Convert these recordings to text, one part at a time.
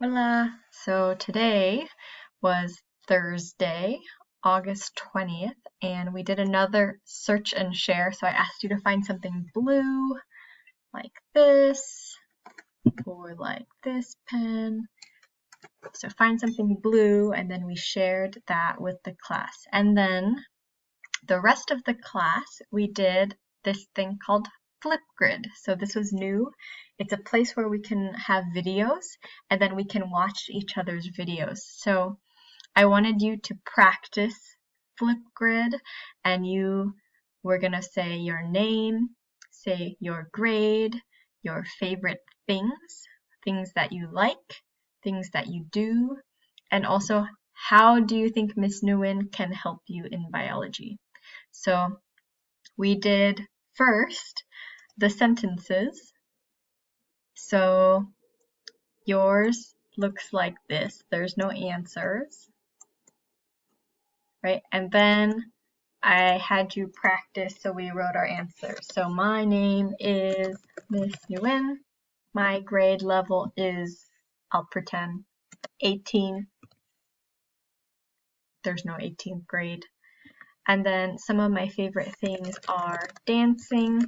Hola! So today was Thursday, August 20th, and we did another search and share. So I asked you to find something blue, like this, or like this pen. So find something blue, and then we shared that with the class. And then the rest of the class, we did this thing called Flipgrid. So this was new. It's a place where we can have videos and then we can watch each other's videos. So I wanted you to practice Flipgrid, and you were going to say your name, say your grade, your favorite things that you like, things that you do, and also how do you think Miss Nguyen can help you in biology. So we did first the sentences. So yours looks like this. There's no answers, right? And then I had you practice, so we wrote our answers. So my name is Miss Nguyen. My grade level is, I'll pretend, 18. There's no 18th grade. And then some of my favorite things are dancing,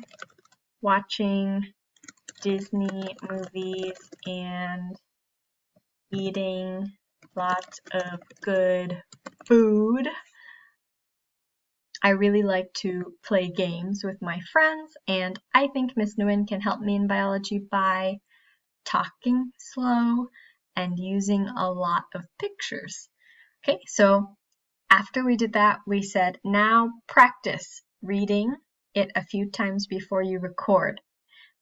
watching Disney movies, and eating lots of good food. I really like to play games with my friends, and I think Miss Nguyen can help me in biology by talking slow and using a lot of pictures. Okay, so after we did that, we said, now practice reading it a few times before you record.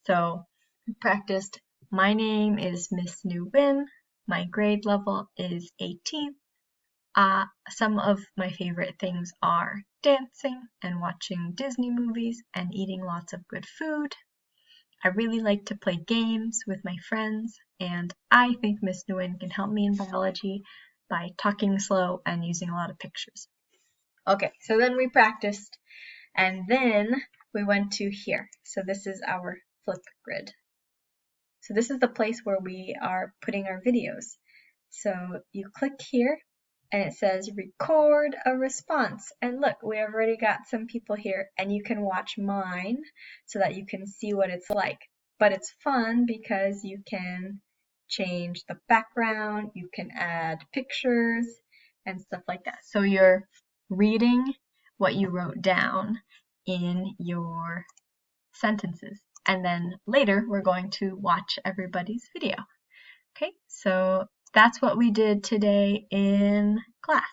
So we practiced, my name is Miss Nguyen. My grade level is 18. Some of my favorite things are dancing and watching Disney movies and eating lots of good food. I really like to play games with my friends, and I think Miss Nguyen can help me in biology by talking slow and using a lot of pictures. Okay, so then we practiced, and then we went to here. So this is our Flipgrid. So this is the place where we are putting our videos. So you click here and it says record a response. And look, we have already got some people here, and you can watch mine so that you can see what it's like. But it's fun because you can change the background, you can add pictures and stuff like that. So you're reading what you wrote down in your sentences. And then later we're going to watch everybody's video. Okay, so that's what we did today in class.